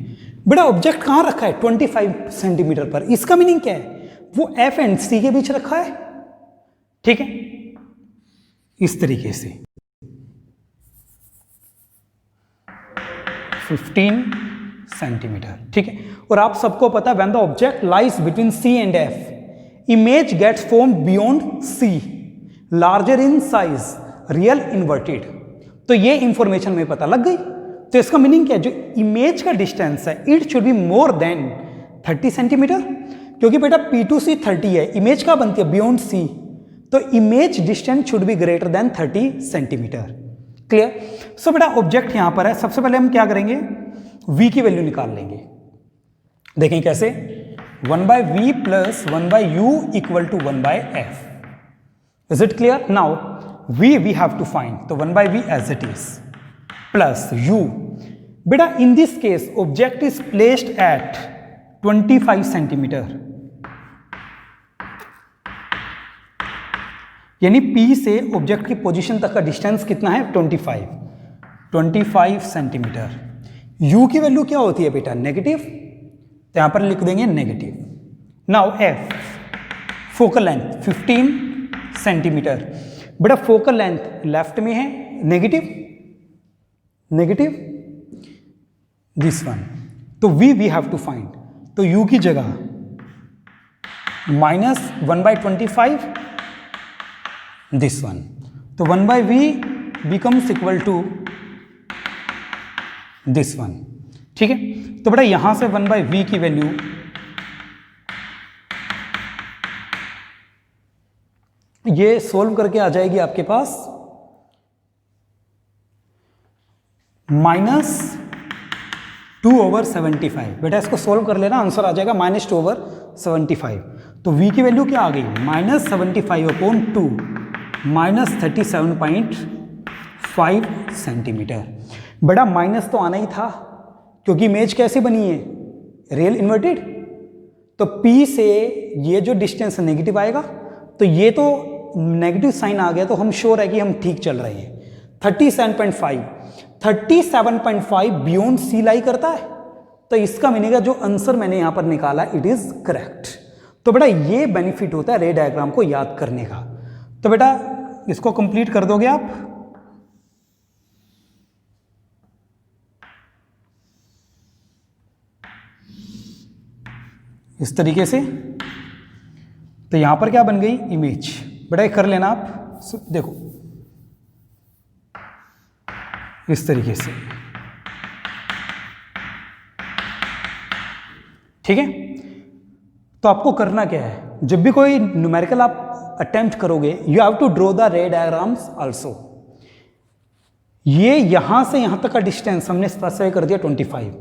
बेटा ऑब्जेक्ट कहाँ रखा है? 25 सेंटीमीटर पर. इसका मीनिंग क्या है? वो F एंड C के बीच रखा है. ठीक है, इस तरीके से 15 सेंटीमीटर. ठीक है, और आप सबको पता है when the object lies between C and F, image gets form beyond C, larger in size, real inverted. तो ये इंफॉर्मेशन में पता लग गई. तो इसका मीनिंग क्या है? जो इमेज का डिस्टेंस है it should be more than 30 centimetre, क्योंकि बेटा P2C 30 है, इमेज का बनती है बियॉन्ड C, तो image distance should be greater than 30 centimetre. Clear? So बेटा ऑब्जेक्ट यहां पर है. सबसे पहले हम क्या करेंगे? V की वैल्यू निकाल लेंगे. देखें कैसे? 1/v plus 1/u equal to 1/f. Is it clear? Now we have to find, तो 1/v as it is plus u. बेटा in this case object is placed at 25 centimetre, यानी P से ऑब्जेक्ट की पोजीशन तक का डिस्टेंस कितना है? 25 सेंटीमीटर. U की वैल्यू क्या होती है बेटा? नेगेटिव, तो यहां पर लिख देंगे negative. Now F focal length 15 centimetre. बेटा फोकल लेंथ लेफ्ट में है, नेगेटिव दिस वन, तो वी हैव टू फाइंड. तो U की जगह -1/25 दिस वन, तो 1/v becomes equal to this one. ठीक है, तो बेटा यहां से 1/v की वैल्यू ये सोल्व करके आ जाएगी आपके पास -2/75. बेटा इसको सोल्व कर लेना, आंसर आ जाएगा -2/75. तो v की वैल्यू क्या आ गई? -75/2 -37.5 सेंटीमीटर. बड़ा माइनस तो आना ही था, क्योंकि इमेज कैसे बनी है? Real inverted. तो P से ये जो डिस्टेंस नेगेटिव आएगा, तो ये तो नेगेटिव साइन आ गया, तो हम श्योर है कि हम ठीक चल रहे हैं. 37.5 बियॉन्ड C लाई करता है, तो इसका मीनिंग जो आंसर मैंने यहां पर निकाला इट इज करेक्ट. तो बेटा ये बेनिफिट होता है रे डायग्राम को याद करने का. तो बेटा इसको कंप्लीट कर दोगे आप? इस तरीके से. तो यहां पर क्या बन गई? इमेज. बेटा कर लेना आप, देखो इस तरीके से. ठीक है, तो आपको करना क्या है? जब भी कोई न्यूमेरिकल आप अटेम्प्ट करोगे, you have to draw the ray diagrams also. ये यहां से यहां तक का डिस्टेंस हमने स्पेसिफाई कर दिया 25,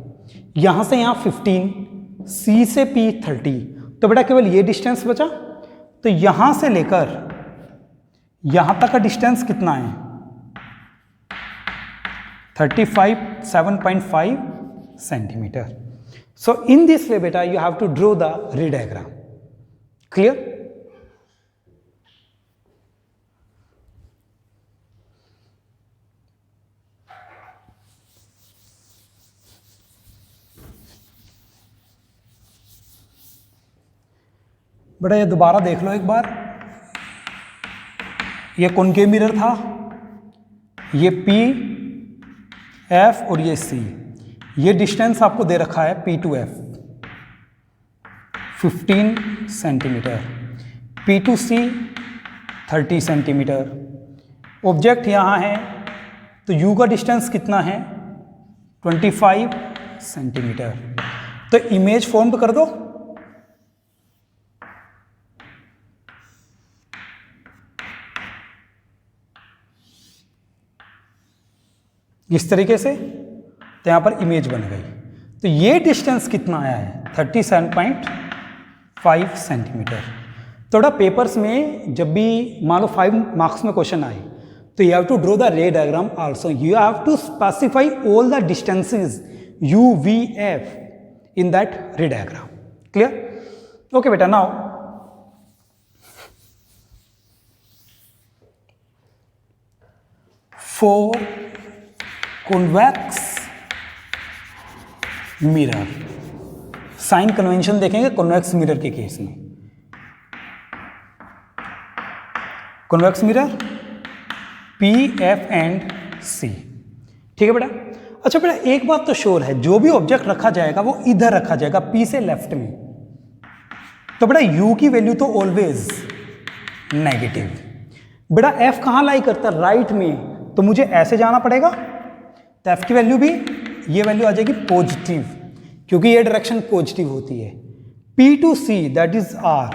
यहां से यहां 15, C से P 30. तो बेटा केवल ये डिस्टेंस बचा. तो यहां से लेकर यहां तक का डिस्टेंस कितना है? 7.5 centimetre. So in this way beta you have to draw the ray diagram. Clear? बेटा ये दोबारा देख लो एक बार, ये कॉनकेव मिरर था, ये P, F और ये C, ये डिस्टेंस आपको दे रखा है P to F 15 centimetre, P to C 30 centimetre. Object यहाँ है तो U का डिस्टेंस कितना है 25 सेंटीमीटर। तो इमेज फॉर्म कर दो। इस तरीके से, तो यहाँ पर इमेज बन गई। तो ये डिस्टेंस कितना आया है 37.5 सेंटीमीटर। थोड़ा पेपर्स में जब भी मान लो 5 मार्क्स में क्वेश्चन आए तो you have to draw the ray diagram also, you have to specify all the distances U V F in that ray diagram. Clear? Okay बेटा, now for convex mirror, sign convention देखेंगे convex mirror के case में। Convex mirror P, F and C, ठीक है बेटा। अच्छा बेटा एक बात तो श्योर है, जो भी ऑब्जेक्ट रखा जाएगा वो इधर रखा जाएगा, P से लेफ्ट में। तो बेटा U की वैल्यू तो ऑलवेज नेगेटिव। बेटा F कहाँ लाई करता है? राइट में, तो मुझे ऐसे जाना पड़ेगा, तो F की वैल्यू भी, ये वैल्यू आ जाएगी पॉजिटिव, क्योंकि ये डायरेक्शन पॉजिटिव होती है। P to C that is R,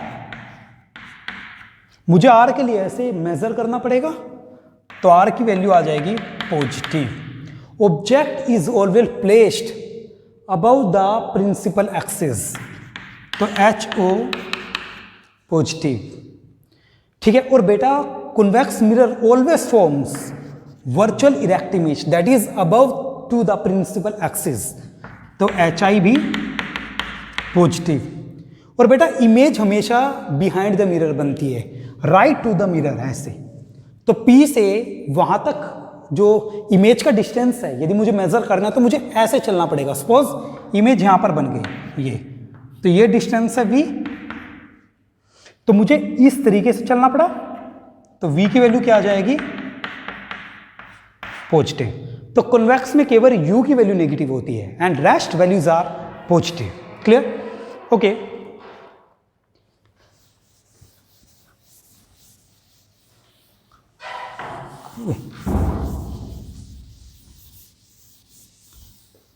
मुझे R के लिए ऐसे मेजर करना पड़ेगा, तो R की वैल्यू आ जाएगी positive. Object is always placed above the principal axis, तो HO पॉजिटिव, ठीक है। और बेटा convex mirror always forms virtual erect image that is above to the principal axis, तो HI भी पॉजिटिव। और बेटा इमेज हमेशा बिहाइंड द मिरर बनती है, राइट टू द मिरर ऐसे। तो P से वहां तक जो इमेज का डिस्टेंस है, यदि मुझे मेजर करना है तो मुझे ऐसे चलना पड़ेगा। सपोज इमेज यहां पर बन गई ये, तो ये डिस्टेंस है V, तो मुझे इस तरीके से चलना पड़ा, तो V की वैल्यू क्या आ जाएगी पॉजिटिव। तो कॉन्वेक्स में केवल U की वैल्यू नेगेटिव होती है and rest values are positive. Clear? Okay.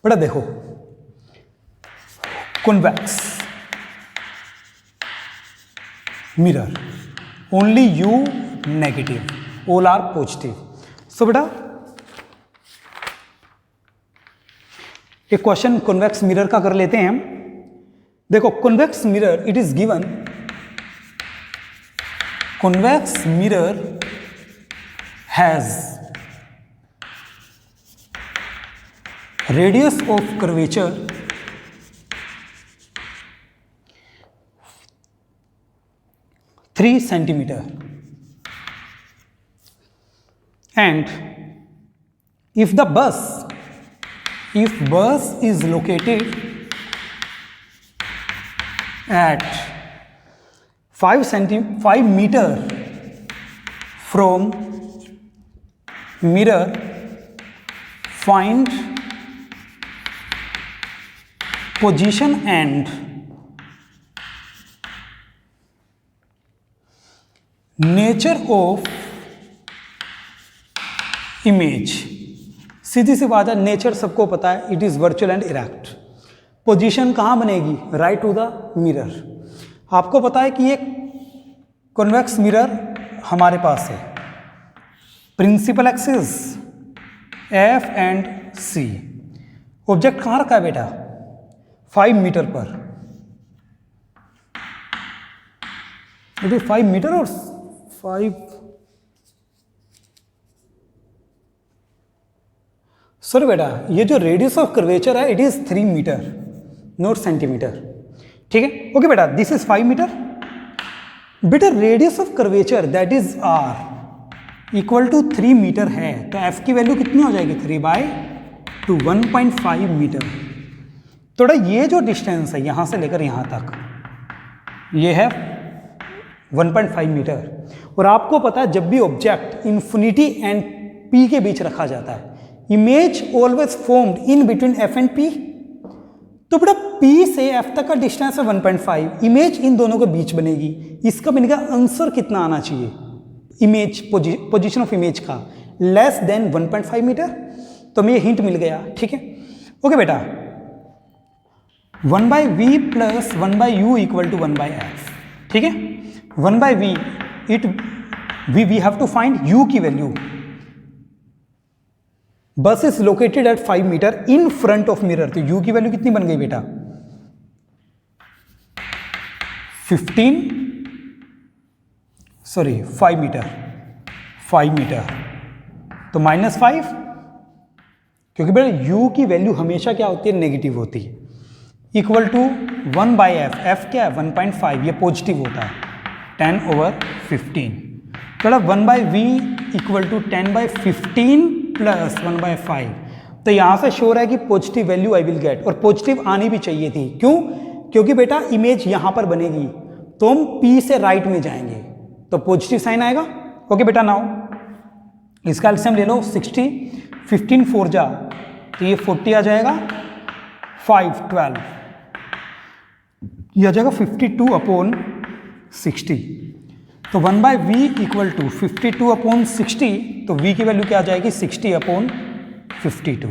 बेटा देखो convex mirror only U negative, all are positive. So बेटा एक क्वेश्चन कॉन्वेक्स मिरर का कर लेते हैं हम। देखो convex mirror it is given, convex mirror has radius of curvature 3 centimetre and if bus is located at 5 meter from mirror, find position and nature of image. सीधी सी बात है, नेचर सबको पता है, it is virtual and erect. Position कहाँ बनेगी? Right to the mirror. आपको पता है कि ये कॉन्वेक्स मिरर हमारे पास है, principal axis F and C। Object कहाँ रखा है बेटा? 5 मीटर पर। इट इज 5 मीटर और 5, सॉरी बेटा ये जो रेडियस ऑफ कर्वेचर है it is 3 metre, not centimetre, ठीक है। ओके बेटा, दिस इज 5 मीटर। बेटा radius of curvature that is R equal to 3 metre है, तो एफ की वैल्यू कितनी हो जाएगी 3/2 1.5 मीटर। थोड़ा ये जो डिस्टेंस है यहाँ से लेकर यहाँ तक ये है 1.5 मीटर। और आपको पता है जब भी ऑब्जेक्ट इन्फिनिटी एंड पी के बीच रखा जाता है, image always formed in between F and P. तो बेटा पी से एफ तक का डिस्टेंस है 1.5, इमेज इन दोनों के बीच बनेगी। इसका बनेगा आंसर कितना आना चाहिए इमेज पोजीशन ऑफ इमेज का, लेस देन 1.5 मीटर। तो हमें ये हिंट मिल गया, ठीक है। ओके बेटा, 1/v plus 1/u equal to 1/f, ठीक है। 1/v it we have to find u की value. Bus is located at 5 metre in front of mirror, तो u की वैल्यू कितनी बन गई बेटा 5 मीटर, तो -5, क्योंकि बेटा u की वैल्यू हमेशा क्या होती है नेगेटिव होती है, इक्वल टू 1/f, f क्या है 1.5, ये पॉजिटिव होता है 10/15। बेटा 1/v इक्वल टू 10/15 प्लस 1/5, तो यहाँ से श्योर है कि positive value I will get, और पॉजिटिव आनी भी चाहिए थी। क्यों? क्योंकि बेटा इमेज यहाँ पर बनेगी तो हम P से राइट में जाएंगे तो पॉजिटिव साइन आएगा। ओके बेटा, नाउ इसका एलसीएम ले लो 60, 15 4 जा तो ये 40 आ जाएगा, 5 12 ये आ जाएगा 52/60। तो 1/v इक्वल टू 52/60, तो v की वैल्यू क्या आ जाएगी 60/52,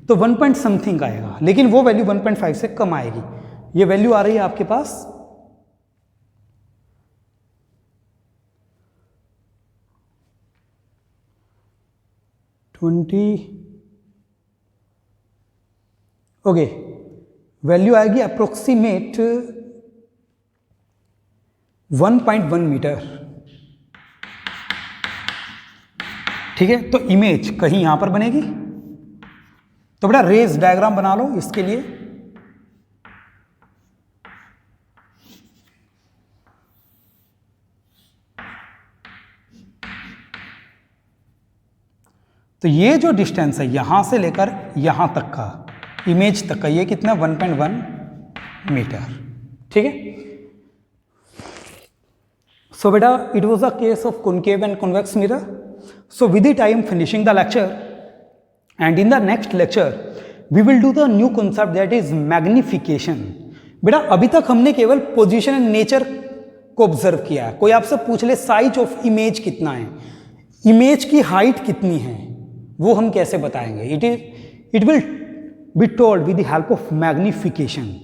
तो 1 पॉइंट समथिंग आएगा, लेकिन वो वैल्यू 1.5 से कम आएगी। ये वैल्यू आ रही है आपके पास 20, ओके, वैल्यू आएगी अप्रोक्सीमेट 1.1 मीटर, ठीक है। तो इमेज कहीं यहां पर बनेगी, तो बेटा रेज डायग्राम बना लो इसके लिए। तो ये जो डिस्टेंस है यहां से लेकर यहां तक का इमेज तक का, ये कितना 1.1 मीटर, ठीक है। So beta, it was a case of concave and convex mirror. So with it I am finishing the lecture, and in the next lecture we will do the new concept that is magnification. बेटा अभी तक हमने केवल position and nature को observe किया है। कोई आपसे पूछ ले साइज ऑफ इमेज कितना है, इमेज की हाइट कितनी है, वो हम कैसे बताएंगे? It will be told with the help of magnification.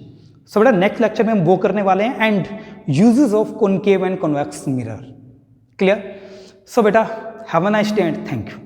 So बेटा नेक्स्ट लेक्चर में हम वो करने वाले हैं, and uses of concave and convex mirror. Clear? So बेटा have a nice day and thank you.